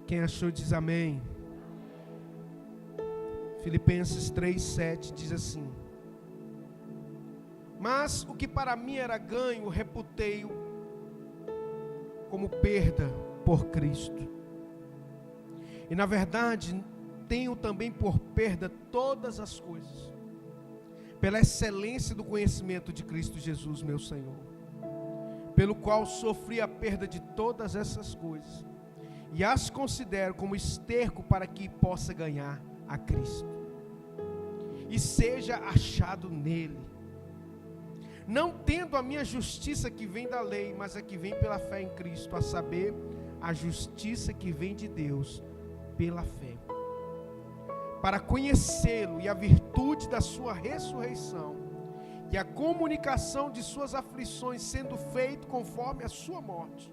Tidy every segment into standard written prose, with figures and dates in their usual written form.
Quem achou diz amém. Filipenses 3:7 diz assim: mas o que para mim era ganho, reputei-o como perda por Cristo. E na verdade, tenho também por perda todas as coisas, pela excelência do conhecimento de Cristo Jesus, meu Senhor, pelo qual sofri a perda de todas essas coisas, e as considero como esterco para que possa ganhar a Cristo, e seja achado nele, não tendo a minha justiça que vem da lei, mas a que vem pela fé em Cristo, a saber, a justiça que vem de Deus pela fé, para conhecê-lo e a virtude da sua ressurreição, e a comunicação de suas aflições, sendo feito conforme a sua morte,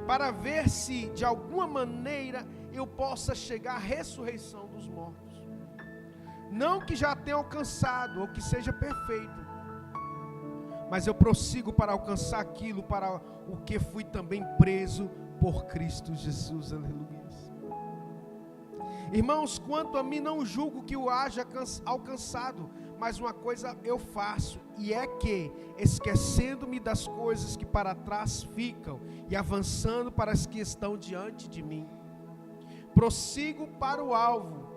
para ver se de alguma maneira eu possa chegar à ressurreição dos mortos. Não que já tenha alcançado, ou que seja perfeito, mas eu prossigo para alcançar aquilo para o que fui também preso por Cristo Jesus. Aleluia. Irmãos, quanto a mim, não julgo que o haja alcançado, mas uma coisa eu faço, e é que, esquecendo-me das coisas que para trás ficam, e avançando para as que estão diante de mim, prossigo para o alvo,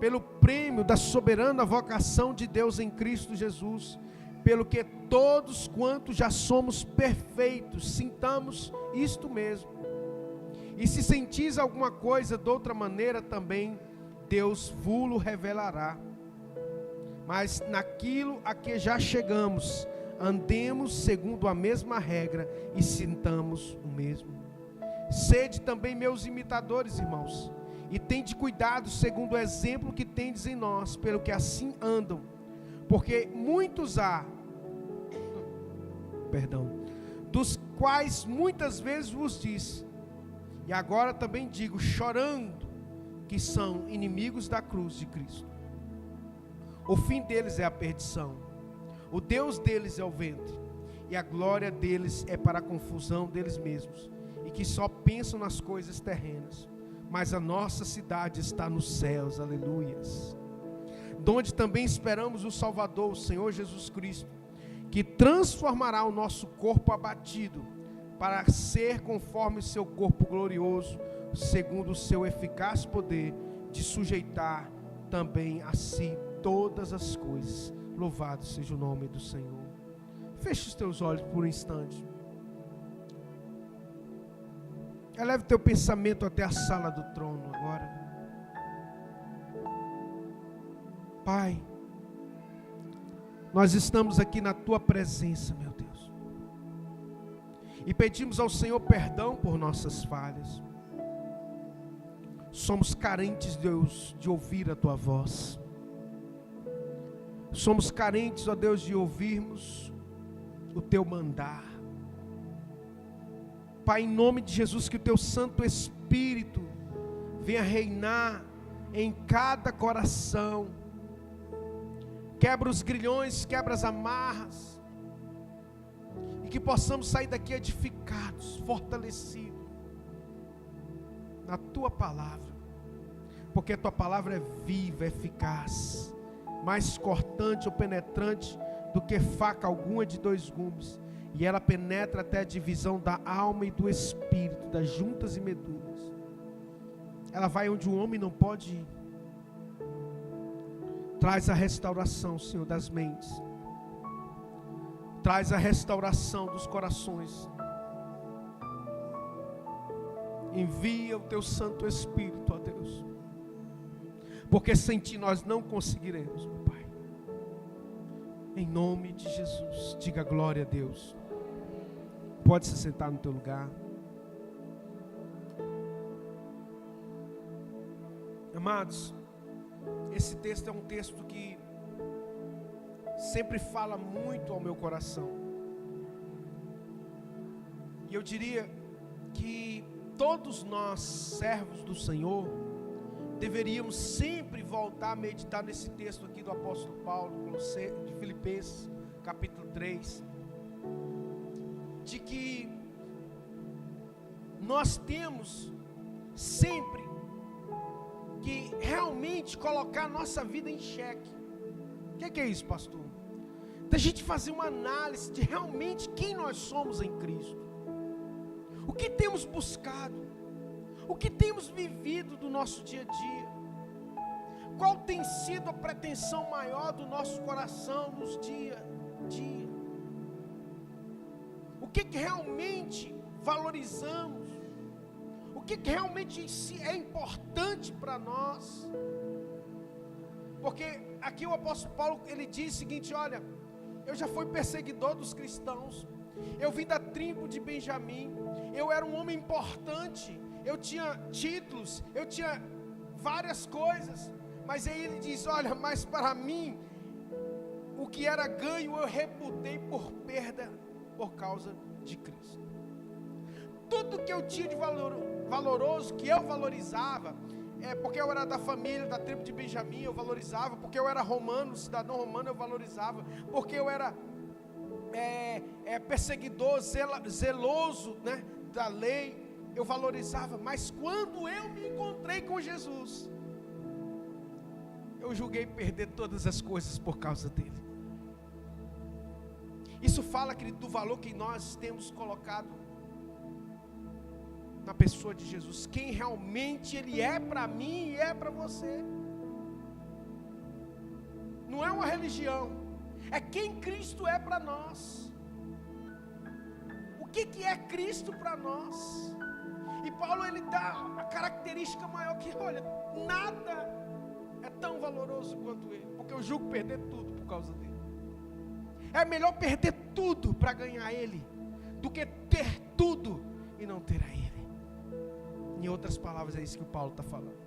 pelo prêmio da soberana vocação de Deus em Cristo Jesus, pelo que todos quantos já somos perfeitos, sintamos isto mesmo. E se sentis alguma coisa de outra maneira também, Deus vos revelará. Mas naquilo a que já chegamos, andemos segundo a mesma regra e sintamos o mesmo. Sede também meus imitadores, irmãos, e tende cuidado segundo o exemplo que tendes em nós, pelo que assim andam, porque muitos há, dos quais muitas vezes vos disse, e agora também digo, chorando, que são inimigos da cruz de Cristo. O fim deles é a perdição, o Deus deles é o ventre, e a glória deles é para a confusão deles mesmos, e que só pensam nas coisas terrenas, mas a nossa cidade está nos céus, aleluias, donde também esperamos o Salvador, o Senhor Jesus Cristo, que transformará o nosso corpo abatido, para ser conforme o seu corpo glorioso, segundo o seu eficaz poder, de sujeitar também a si todas as coisas. Louvado seja o nome do Senhor. Feche os teus olhos por um instante. Eleve teu pensamento até a sala do trono agora. Pai, nós estamos aqui na tua presença, meu Deus, e pedimos ao Senhor perdão por nossas falhas. Somos carentes, Deus, de ouvir a tua voz. Somos carentes, ó Deus, de ouvirmos o teu mandar. Pai, em nome de Jesus, que o teu Santo Espírito venha reinar em cada coração. Quebra os grilhões, quebra as amarras, e que possamos sair daqui edificados, fortalecidos na tua palavra, porque a tua palavra é viva, é eficaz, mais cortante ou penetrante do que faca alguma de 2 gumes, e ela penetra até a divisão da alma e do espírito, das juntas e medulas. Ela vai onde o homem não pode ir. Traz a restauração, Senhor, das mentes. Traz a restauração dos corações. Envia o teu Santo Espírito, ó Deus, porque sem ti nós não conseguiremos, meu Pai. Em nome de Jesus, diga glória a Deus. Pode se sentar no teu lugar. Amados, esse texto é um texto que sempre fala muito ao meu coração. E eu diria que todos nós, servos do Senhor, deveríamos sempre voltar a meditar nesse texto aqui do apóstolo Paulo, de Filipenses, capítulo 3, de que nós temos sempre que realmente colocar a nossa vida em xeque. O que é isso, pastor? Da gente fazer uma análise de realmente quem nós somos em Cristo. O que temos buscado? O que temos vivido do nosso dia a dia? Qual tem sido a pretensão maior do nosso coração nos dia a dia? O que realmente valorizamos? O que realmente é importante para nós? Porque aqui o apóstolo Paulo, ele diz o seguinte: olha, eu já fui perseguidor dos cristãos, eu vim da tribo de Benjamim, eu era um homem importante, eu tinha títulos, eu tinha várias coisas, mas aí ele diz: olha, mas para mim, o que era ganho eu reputei por perda por causa de Cristo. Tudo que eu tinha de valoroso, que eu valorizava, porque eu era da família, da tribo de Benjamim, eu valorizava, porque eu era romano, cidadão romano, eu valorizava, porque eu era perseguidor, zeloso, né, da lei, eu valorizava. Mas quando eu me encontrei com Jesus, eu julguei perder todas as coisas por causa dele. Isso fala, querido, do valor que nós temos colocado na pessoa de Jesus, quem realmente Ele é para mim e é para você. Não é uma religião, é quem Cristo é para nós. O que é Cristo para nós? E Paulo, ele dá a característica maior, que olha, nada é tão valoroso quanto Ele, porque eu julgo perder tudo por causa dele. É melhor perder tudo para ganhar Ele, do que ter tudo e não ter a Ele. Em outras palavras, é isso que o Paulo está falando.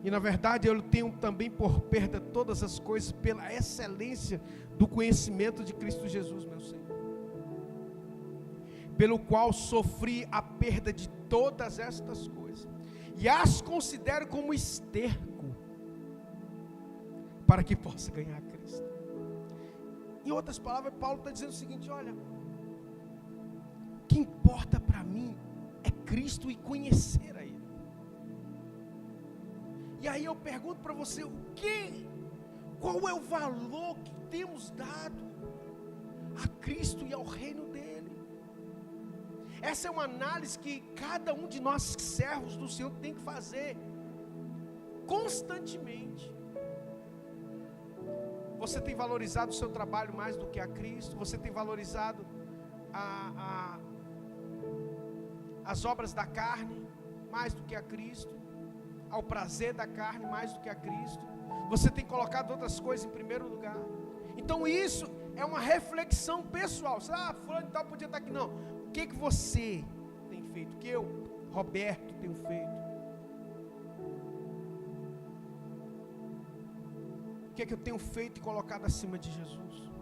E na verdade eu tenho também por perda todas as coisas pela excelência do conhecimento de Cristo Jesus, meu Senhor, pelo qual sofri a perda de todas estas coisas, e as considero como esterco, para que possa ganhar Cristo. Em outras palavras, Paulo está dizendo o seguinte: olha, o que importa para mim é Cristo e conhecer a Ele. E aí eu pergunto para você, qual é o valor que temos dado a Cristo e ao reino dele? Essa é uma análise que cada um de nós, servos do Senhor, tem que fazer constantemente. Você tem valorizado o seu trabalho mais do que a Cristo? Você tem valorizado as obras da carne mais do que a Cristo? Ao prazer da carne mais do que a Cristo? Você tem colocado outras coisas em primeiro lugar? Então isso é uma reflexão pessoal. Fulano e tal podia estar aqui. Não. O que você tem feito? O que eu, Roberto, tenho feito? O que eu tenho feito e colocado acima de Jesus?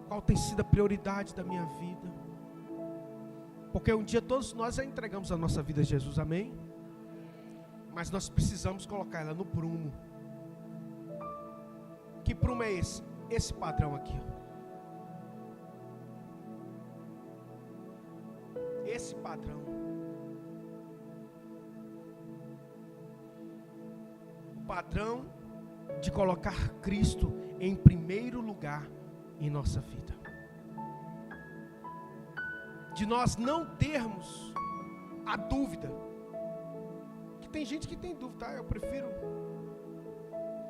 Qual tem sido a prioridade da minha vida? Porque um dia todos nós já entregamos a nossa vida a Jesus, amém? Mas nós precisamos colocar ela no prumo. Que prumo é esse? Esse padrão aqui, ó. Esse padrão. O padrão de colocar Cristo em primeiro lugar em nossa vida. De nós não termos a dúvida. Que tem gente que tem dúvida, eu prefiro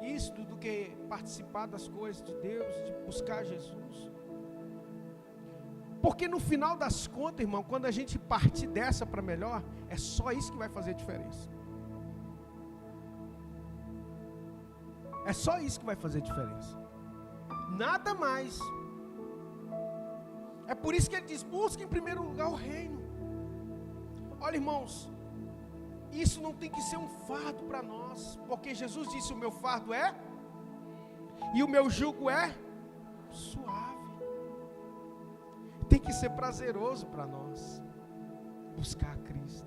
isto do que participar das coisas de Deus, de buscar Jesus. Porque no final das contas, irmão, quando a gente partir dessa para melhor, é só isso que vai fazer a diferença. É só isso que vai fazer a diferença. Nada mais. É por isso que ele diz: busque em primeiro lugar o reino. Olha, irmãos, isso não tem que ser um fardo para nós, porque Jesus disse: o meu fardo é, e o meu jugo é suave. Tem que ser prazeroso para nós buscar a Cristo.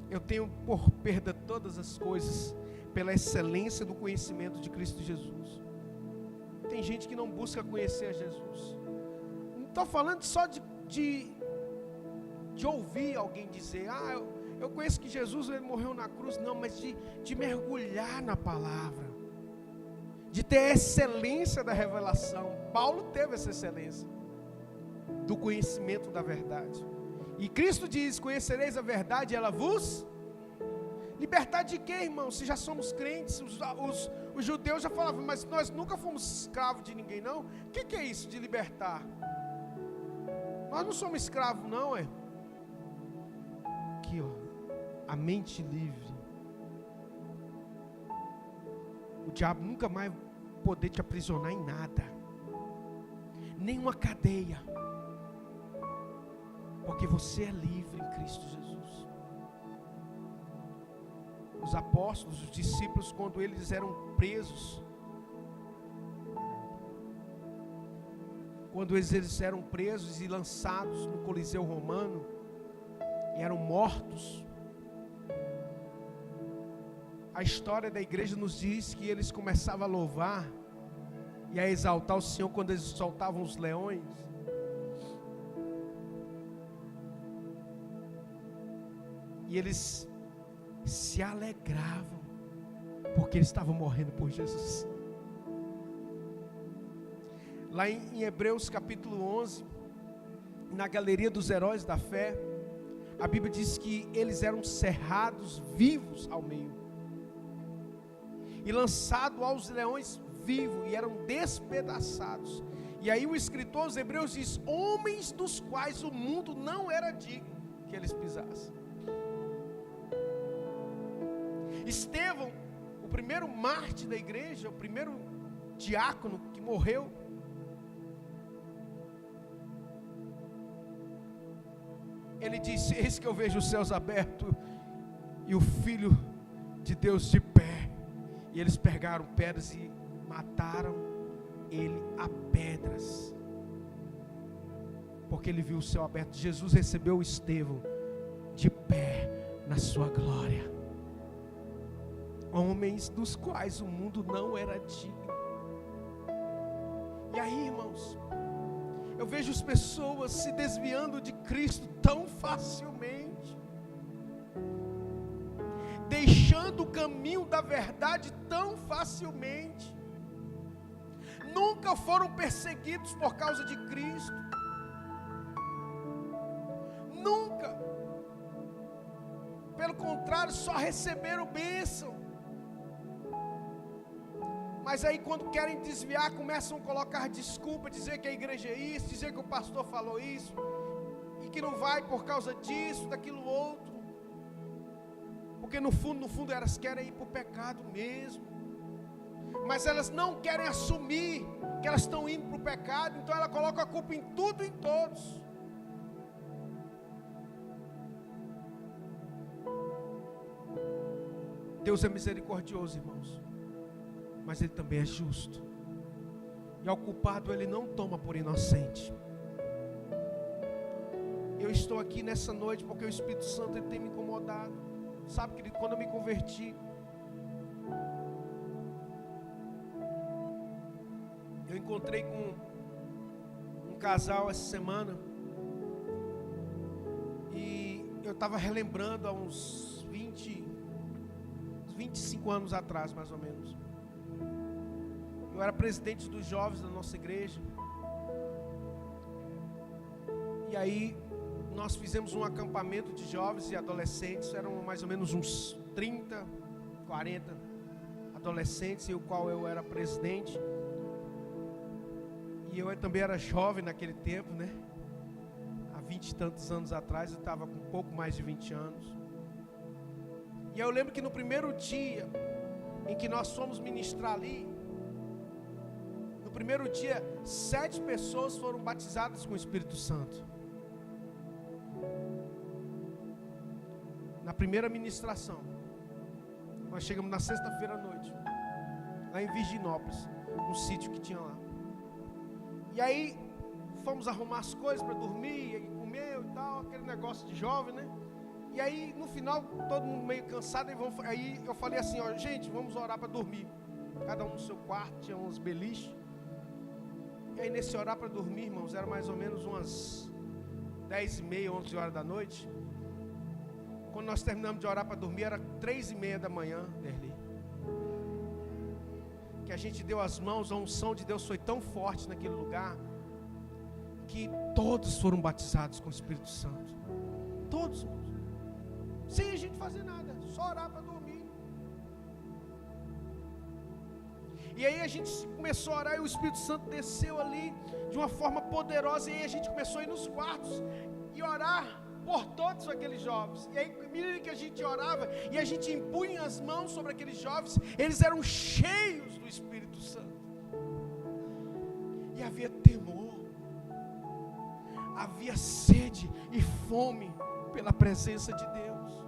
Eu tenho por perda todas as coisas pela excelência do conhecimento de Cristo Jesus. Tem gente que não busca conhecer a Jesus. Não estou falando só de de ouvir alguém dizer, eu conheço que Jesus ele morreu na cruz, não, mas de mergulhar na palavra, de ter a excelência da revelação. Paulo teve essa excelência do conhecimento da verdade. E Cristo diz: conhecereis a verdade, ela vos libertar de quê, irmão? Se já somos crentes, os judeus já falavam, mas nós nunca fomos escravos de ninguém, não. O que é isso de libertar? Nós não somos escravos, não, é? Aqui, ó, a mente livre. O diabo nunca mais vai poder te aprisionar em nada, nenhuma cadeia, porque você é livre em Cristo Jesus. Os apóstolos, os discípulos, quando eles eram presos, e lançados no Coliseu Romano, e eram mortos, a história da igreja nos diz que eles começavam a louvar e a exaltar o Senhor quando eles soltavam os leões. E eles se alegravam, porque eles estavam morrendo por Jesus. Lá em Hebreus capítulo 11, na galeria dos heróis da fé, a Bíblia diz que eles eram cerrados vivos ao meio, e lançados aos leões vivos, e eram despedaçados. E aí o escritor aos Hebreus diz: homens dos quais o mundo não era digno que eles pisassem. Estevão, o primeiro mártir da igreja, o primeiro diácono que morreu, ele disse: eis que eu vejo os céus abertos e o Filho de Deus de pé. E eles pegaram pedras e mataram ele a pedras, porque ele viu o céu aberto. Jesus recebeu Estevão de pé na sua glória. Homens dos quais o mundo não era digno. E aí, irmãos, eu vejo as pessoas se desviando de Cristo tão facilmente, deixando o caminho da verdade tão facilmente. Nunca foram perseguidos por causa de Cristo, nunca. Pelo contrário, só receberam bênção. Mas aí quando querem desviar, começam a colocar desculpa, dizer que a igreja é isso, dizer que o pastor falou isso, e que não vai por causa disso, daquilo outro. Porque no fundo elas querem ir para o pecado mesmo, mas elas não querem assumir que elas estão indo para o pecado. Então ela coloca a culpa em tudo e em todos. Deus é misericordioso, irmãos, mas Ele também é justo, e ao culpado Ele não toma por inocente. Eu estou aqui nessa noite porque o Espírito Santo ele tem me incomodado. Sabe, querido, quando eu me converti, eu encontrei com um casal essa semana, e eu estava relembrando há uns 25 anos atrás, mais ou menos. Eu era presidente dos jovens da nossa igreja, e aí nós fizemos um acampamento de jovens e adolescentes. Eram mais ou menos uns 30, 40 adolescentes, e o qual eu era presidente. E eu também era jovem naquele tempo, né? Há 20 e tantos anos atrás, eu estava com um pouco mais de 20 anos. E eu lembro que no primeiro dia em que nós fomos ministrar ali, no primeiro dia, 7 pessoas foram batizadas com o Espírito Santo. Na primeira ministração, nós chegamos na sexta-feira à noite, lá em Virginópolis, no sítio que tinha lá. E aí, fomos arrumar as coisas para dormir, e comer e tal, aquele negócio de jovem, né? E aí, no final, todo mundo meio cansado, aí eu falei assim, ó, gente, vamos orar para dormir. Cada um no seu quarto, tinha uns beliches. E aí, nesse orar para dormir, irmãos, era mais ou menos umas 10h30, 11h da noite. Quando nós terminamos de orar para dormir, era 3h30 da manhã, Derli. Que a gente deu as mãos, a unção de Deus foi tão forte naquele lugar, que todos foram batizados com o Espírito Santo. Todos. Sem a gente fazer nada, só orar para dormir. E aí a gente começou a orar e o Espírito Santo desceu ali de uma forma poderosa. E aí a gente começou a ir nos quartos e orar por todos aqueles jovens. E aí, à medida que a gente orava e a gente impunha as mãos sobre aqueles jovens, eles eram cheios do Espírito Santo. E havia temor, havia sede e fome pela presença de Deus.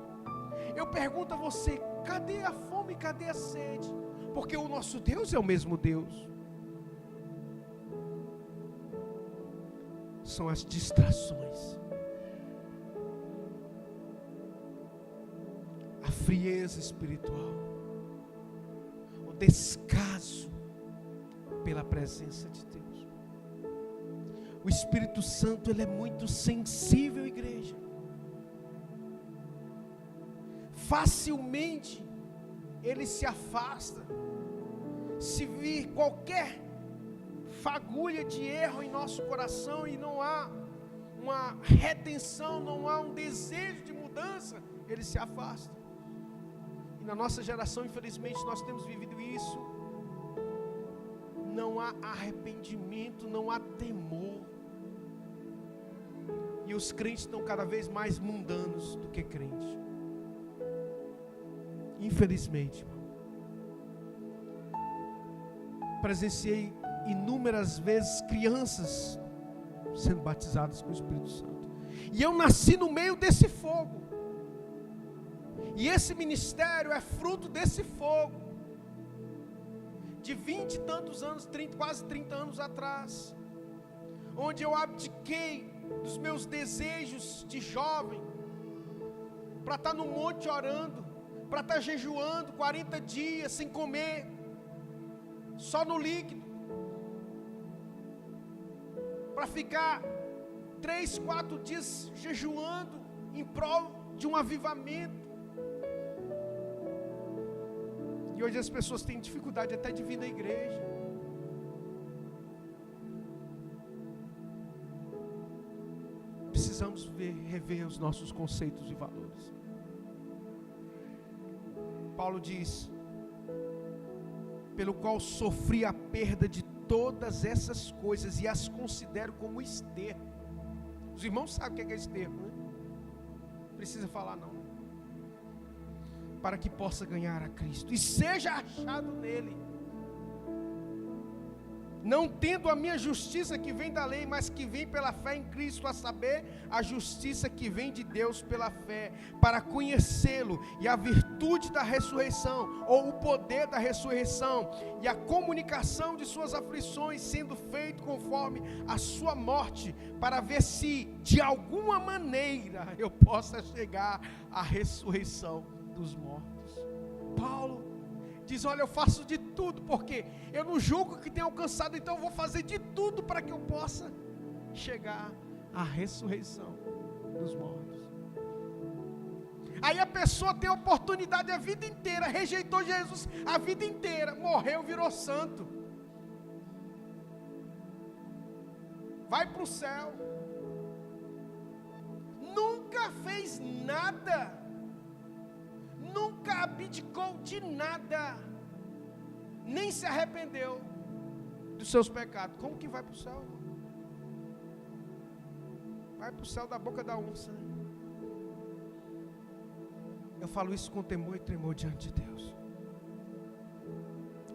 Eu pergunto a você, cadê a fome, cadê a sede? Porque o nosso Deus é o mesmo Deus. São as distrações, a frieza espiritual, o descaso pela presença de Deus. O Espírito Santo, ele é muito sensível, igreja. Facilmente ele se afasta. Se vir qualquer fagulha de erro em nosso coração e não há uma retenção, não há um desejo de mudança, ele se afasta. E na nossa geração, infelizmente, nós temos vivido isso. Não há arrependimento, não há temor. E os crentes estão cada vez mais mundanos do que crentes. Infelizmente, irmão. Presenciei inúmeras vezes crianças sendo batizadas com o Espírito Santo. E eu nasci no meio desse fogo. E esse ministério é fruto desse fogo. De 20 e tantos anos, quase 30 anos atrás. Onde eu abdiquei dos meus desejos de jovem. Para estar no monte orando. Para estar jejuando 40 dias sem comer. Só no líquido. Para ficar 3, 4 dias jejuando em prol de um avivamento. E hoje as pessoas têm dificuldade até de vir na igreja. Precisamos rever os nossos conceitos e valores. Paulo diz: pelo qual sofri a perda de todas essas coisas e as considero como esterco. Os irmãos sabem o que é esterco, né? Não precisa falar não. Para que possa ganhar a Cristo e seja achado nele, não tendo a minha justiça que vem da lei, mas que vem pela fé em Cristo, a saber, a justiça que vem de Deus pela fé, para conhecê-lo e a virtude da ressurreição, ou o poder da ressurreição, e a comunicação de suas aflições, sendo feito conforme a sua morte, para ver se de alguma maneira eu possa chegar à ressurreição dos mortos. Paulo diz: olha, eu faço de tudo, porque eu não julgo que tenha alcançado, então eu vou fazer de tudo para que eu possa chegar à ressurreição dos mortos. Aí a pessoa tem a oportunidade a vida inteira, rejeitou Jesus a vida inteira, morreu, virou santo, vai para o céu, nunca fez nada, nunca abdicou de nada, nem se arrependeu dos seus pecados. Como que vai para o céu? Vai para o céu da boca da onça, né? Eu falo isso com temor e tremor diante de Deus.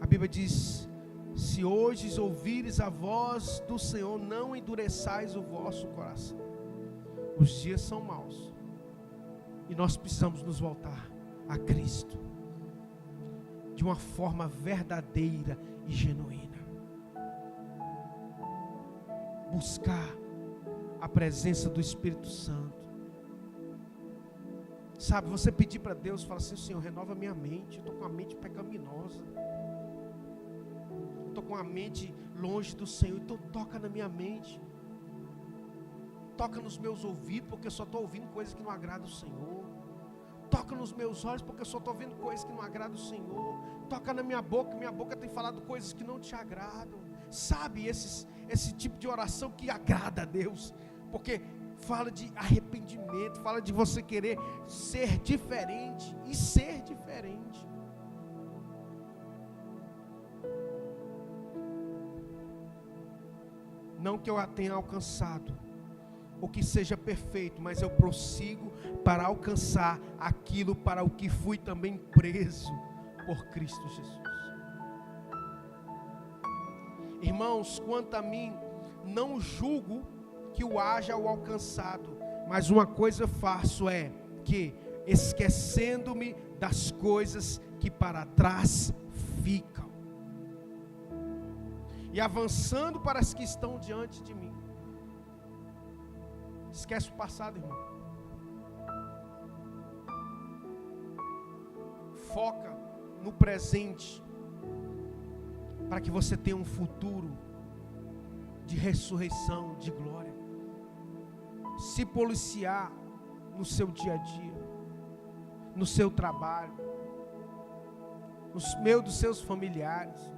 A Bíblia diz: se hoje ouvires a voz do Senhor, não endureçais o vosso coração. Os dias são maus e nós precisamos nos voltar a Cristo de uma forma verdadeira e genuína. Buscar a presença do Espírito Santo. Sabe, você pedir para Deus, fala assim: Senhor, renova minha mente. Eu estou com a mente pecaminosa, estou com a mente longe do Senhor, então toca na minha mente. Toca nos meus ouvidos, porque eu só estou ouvindo coisas que não agradam o Senhor. Toca nos meus olhos, porque eu só estou ouvindo coisas que não agradam o Senhor. Toca na minha boca tem falado coisas que não te agradam. Sabe, esse tipo de oração que agrada a Deus, porque fala de arrependimento, fala de você querer ser diferente e ser diferente. Não que eu a tenha alcançado, ou que seja perfeito, mas eu prossigo para alcançar aquilo para o que fui também preso por Cristo Jesus. Irmãos, quanto a mim, não julgo que o haja o alcançado, mas uma coisa faço é que, esquecendo-me das coisas que para trás ficam, e avançando para as que estão diante de mim. Esquece o passado, irmão. Foca no presente, para que você tenha um futuro de ressurreição, de glória. Se policiar no seu dia a dia, no seu trabalho, no meio dos seus familiares,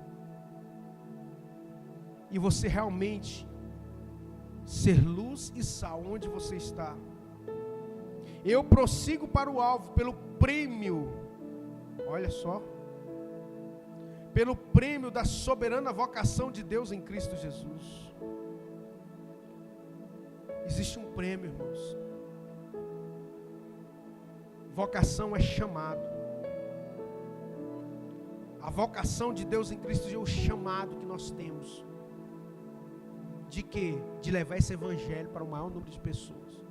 e você realmente ser luz e sal onde você está. Eu prossigo para o alvo, pelo prêmio, olha só, pelo prêmio da soberana vocação de Deus em Cristo Jesus. Existe um prêmio, irmãos. Vocação é chamado. A vocação de Deus em Cristo Jesus é o chamado que nós temos. De quê? De levar esse evangelho para o maior número de pessoas.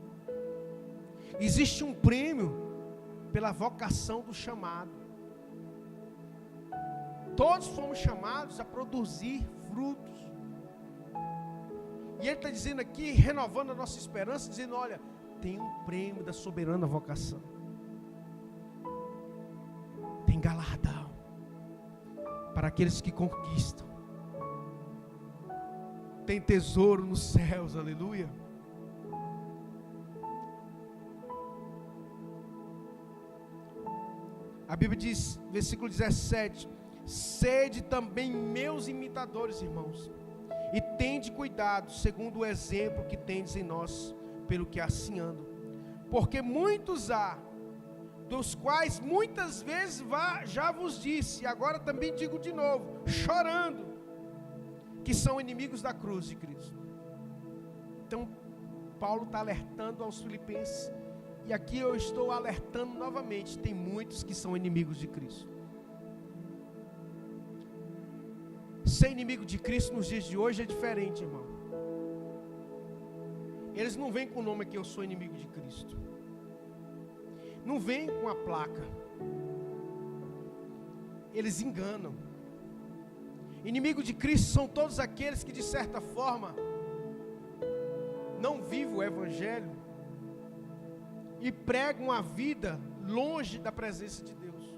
Existe um prêmio pela vocação do chamado. Todos fomos chamados a produzir frutos. E ele está dizendo aqui, renovando a nossa esperança, dizendo, olha, tem um prêmio da soberana vocação. Tem galardão para aqueles que conquistam. Tem tesouro nos céus, aleluia. A Bíblia diz, versículo 17, sede também meus imitadores, irmãos, e tende cuidado, segundo o exemplo que tendes em nós, pelo que assim andam. Porque muitos há, dos quais muitas vezes já vos disse, e agora também digo de novo, chorando, que são inimigos da cruz de Cristo. Então, Paulo está alertando aos filipenses, e aqui eu estou alertando novamente, tem muitos que são inimigos de Cristo. Ser inimigo de Cristo nos dias de hoje é diferente, irmão. Eles não vêm com o nome aqui, eu sou inimigo de Cristo. Não vêm com a placa. Eles enganam. Inimigo de Cristo são todos aqueles que de certa forma não vivem o Evangelho e pregam a vida longe da presença de Deus.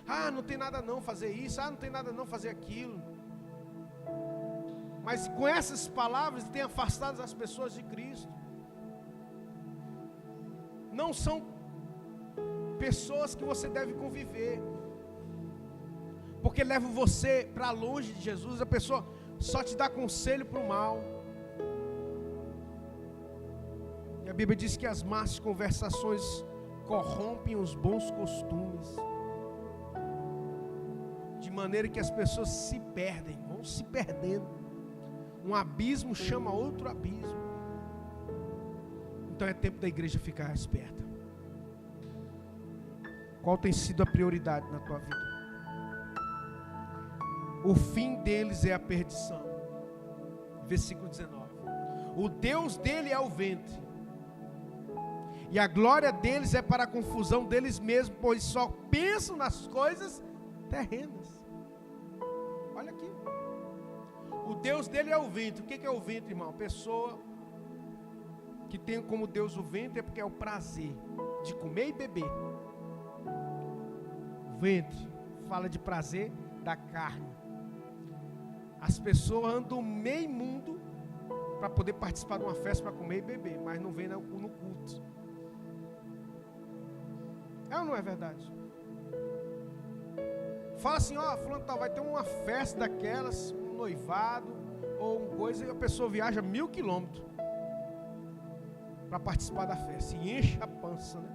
Ah, não tem nada não fazer isso, não tem nada não fazer aquilo. Mas com essas palavras tem afastado as pessoas de Cristo. Não são pessoas que você deve conviver, porque levam você para longe de Jesus. A pessoa só te dá conselho para o mal. E a Bíblia diz que as más conversações corrompem os bons costumes, de maneira que as pessoas se perdem, vão se perdendo. Um abismo chama outro abismo. Então é tempo da igreja ficar esperta. Qual tem sido a prioridade na tua vida? O fim deles é a perdição. Versículo 19. O Deus dele é o ventre, e a glória deles é para a confusão deles mesmos, pois só pensam nas coisas terrenas. Olha aqui. O Deus dele é o ventre. O que é o ventre, irmão? Pessoa que tem como Deus o ventre é porque é o prazer de comer e beber. O ventre fala de prazer da carne. As pessoas andam meio mundo para poder participar de uma festa, para comer e beber, mas não vem no culto. É ou não é verdade? Fala assim, ó, fulano tal, vai ter uma festa daquelas, um noivado, ou uma coisa, e a pessoa viaja 1000 quilômetros para participar da festa, e enche a pança, né?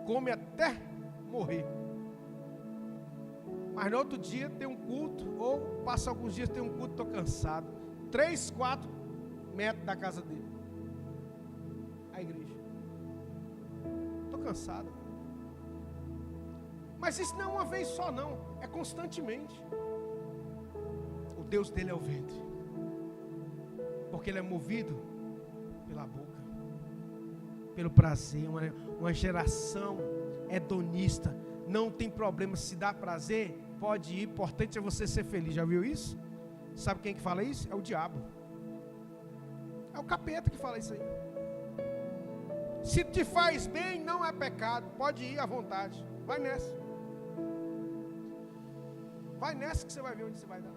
Come até morrer. Mas no outro dia tem um culto, ou passa alguns dias tem um culto, estou cansado. 3, 4 metros da casa dele. A igreja. Estou cansado. Mas isso não é uma vez só não, é constantemente. O Deus dele é o ventre. Porque ele é movido pela boca, pelo prazer, uma geração hedonista. Não tem problema, se dá prazer, pode ir, importante é você ser feliz. Já viu isso? Sabe quem que fala isso? É o diabo. É o capeta que fala isso aí. Se te faz bem, não é pecado, pode ir à vontade. Vai nessa. Vai nessa que você vai ver onde você vai dar.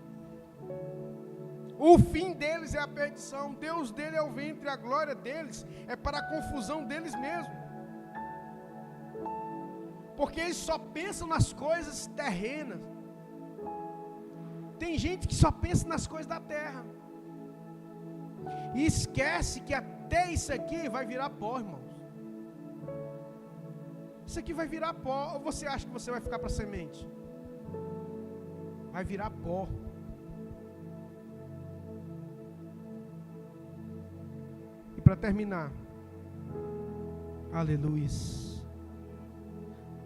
O fim deles é a perdição. Deus dele é o ventre, a glória deles é para a confusão deles mesmos. Porque eles só pensam nas coisas terrenas. Tem gente que só pensa nas coisas da terra. E esquece que até isso aqui vai virar pó, irmãos. Isso aqui vai virar pó. Ou você acha que você vai ficar para semente? Vai virar pó. E para terminar, aleluia.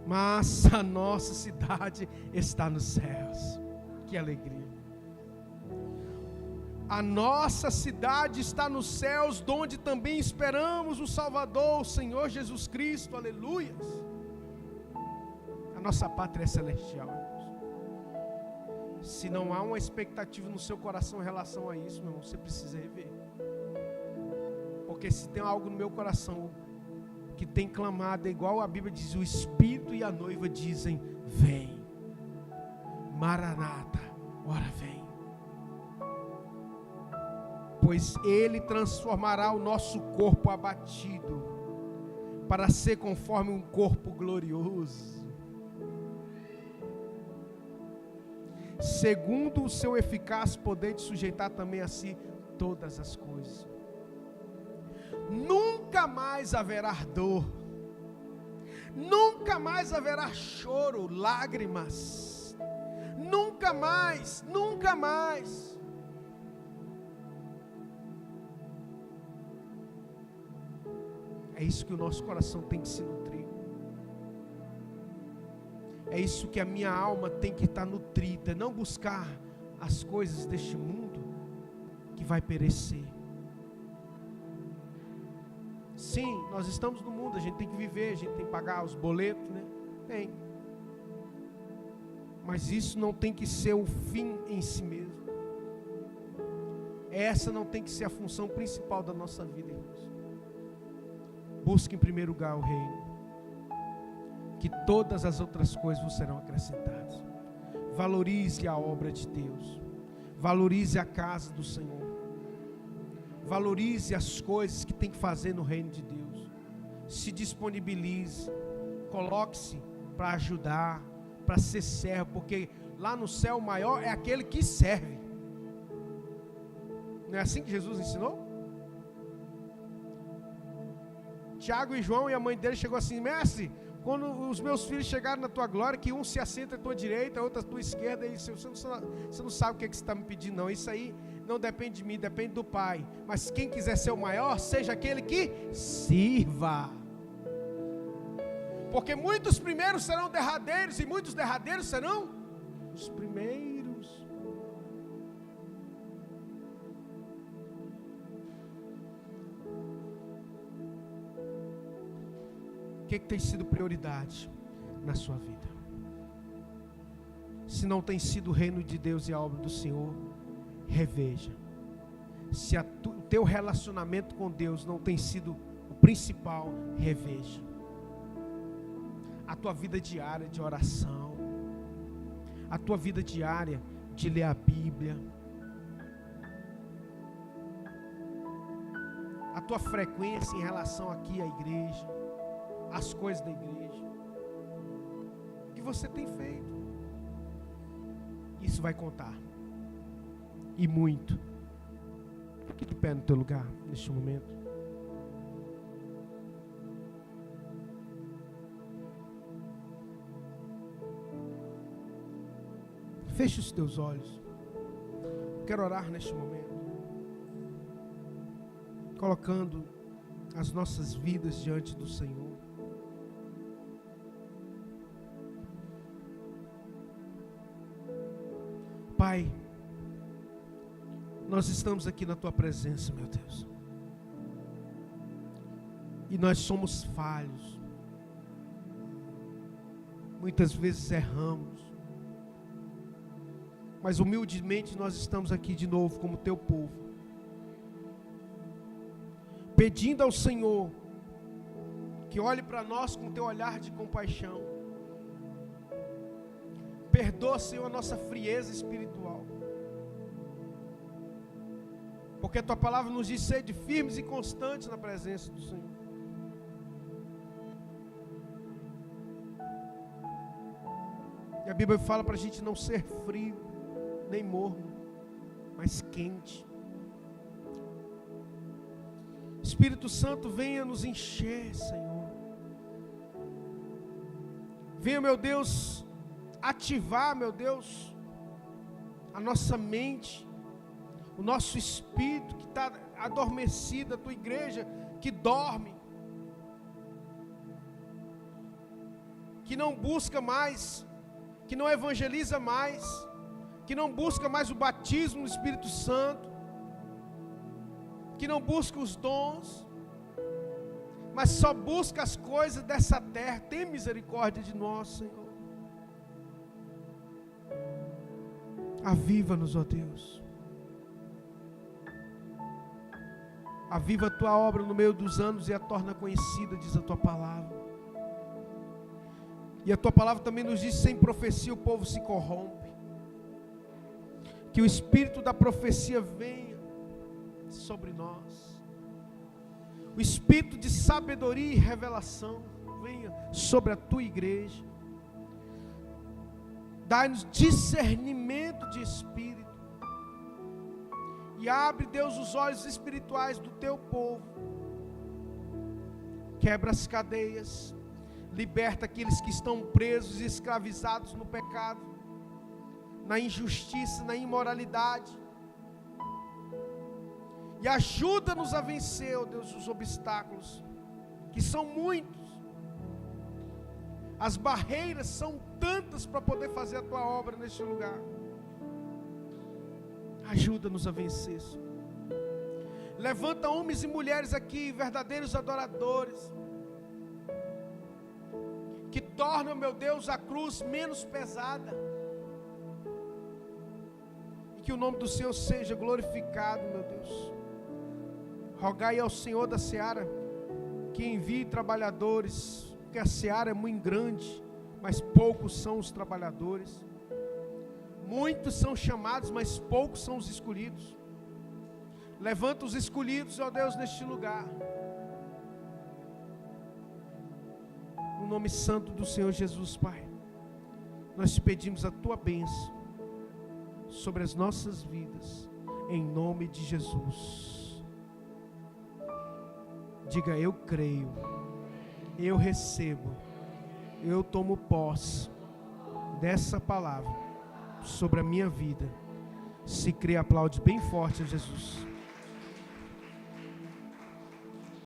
Mas a nossa cidade está nos céus. Que alegria. A nossa cidade está nos céus, donde também esperamos o Salvador, o Senhor Jesus Cristo. Aleluia. A nossa pátria é celestial. Se não há uma expectativa no seu coração em relação a isso, meu irmão, você precisa rever. Porque se tem algo no meu coração que tem clamado, é igual a Bíblia diz, o Espírito e a noiva dizem, vem. Maranata, ora vem. Pois Ele transformará o nosso corpo abatido, para ser conforme um corpo glorioso, segundo o seu eficaz poder de sujeitar também a si todas as coisas. Nunca mais haverá dor, nunca mais haverá choro, lágrimas, nunca mais, nunca mais. É isso que o nosso coração tem que se nutrir. É isso que a minha alma tem que estar nutrida, não buscar as coisas deste mundo que vai perecer. Sim, nós estamos no mundo, a gente tem que viver, a gente tem que pagar os boletos, né? Tem. Mas isso não tem que ser o fim em si mesmo. Essa não tem que ser a função principal da nossa vida, irmãos. Busque em primeiro lugar o reino, que todas as outras coisas vos serão acrescentadas. Valorize a obra de Deus, valorize a casa do Senhor, valorize as coisas que tem que fazer no reino de Deus. Se disponibilize, coloque-se para ajudar, para ser servo, porque lá no céu o maior é aquele que serve. Não é assim que Jesus ensinou? Tiago e João e a mãe dele chegou assim, mestre, quando os meus filhos chegarem na tua glória, que um se assenta à tua direita, outro à tua esquerda, e você não sabe o que você está me pedindo não, isso aí não depende de mim, depende do Pai, mas quem quiser ser o maior, seja aquele que sirva, porque muitos primeiros serão derradeiros, e muitos derradeiros serão os primeiros. O que tem sido prioridade na sua vida? Se não tem sido o reino de Deus e a obra do Senhor, reveja. Se o teu relacionamento com Deus não tem sido o principal, reveja. A tua vida diária de oração, a tua vida diária de ler a Bíblia. tua frequência em relação aqui à igreja, às coisas da igreja. O que você tem feito? Isso vai contar. E muito. Fique de pé no teu lugar, neste momento. Feche os teus olhos. Quero orar neste momento, colocando as nossas vidas diante do Senhor. Pai, nós estamos aqui na Tua presença, meu Deus. E nós somos falhos. Muitas vezes erramos. Mas humildemente nós estamos aqui de novo como Teu povo, pedindo ao Senhor que olhe para nós com Teu olhar de compaixão. Perdoa, Senhor, a nossa frieza espiritual, porque a Tua palavra nos diz: sede firmes e constantes na presença do Senhor. E a Bíblia fala para a gente não ser frio, nem morno, mas quente. Espírito Santo, venha nos encher, Senhor. Venha, meu Deus, ativar, meu Deus, a nossa mente, o nosso espírito que está adormecido, a Tua igreja que dorme, que não busca mais, que não evangeliza mais, que não busca mais o batismo no Espírito Santo, que não busca os dons, mas só busca as coisas dessa terra. Tem misericórdia de nós, Senhor. Aviva-nos, ó Deus. Aviva a Tua obra no meio dos anos e a torna conhecida, diz a Tua palavra. E a Tua palavra também nos diz: sem profecia o povo se corrompe. Que o espírito da profecia venha sobre nós. O espírito de sabedoria e revelação venha sobre a Tua igreja. Dai-nos discernimento de espírito. E abre, Deus, os olhos espirituais do Teu povo. Quebra as cadeias. Liberta aqueles que estão presos e escravizados no pecado, na injustiça, na imoralidade. E ajuda-nos a vencer, ó Deus, os obstáculos, que são muitos. As barreiras são tantas para poder fazer a Tua obra neste lugar. Ajuda-nos a vencer, Senhor. Levanta homens e mulheres aqui, verdadeiros adoradores, que tornam, meu Deus, a cruz menos pesada. E que o nome do Senhor seja glorificado, meu Deus. Rogai ao Senhor da seara que envie trabalhadores, porque a seara é muito grande, mas poucos são os trabalhadores. Muitos são chamados, mas poucos são os escolhidos. Levanta os escolhidos, ó Deus, neste lugar. No nome santo do Senhor Jesus, Pai, nós te pedimos a Tua bênção sobre as nossas vidas, em nome de Jesus. Diga: eu creio, eu recebo, eu tomo posse dessa palavra sobre a minha vida. Se crê, aplaude bem forte a Jesus.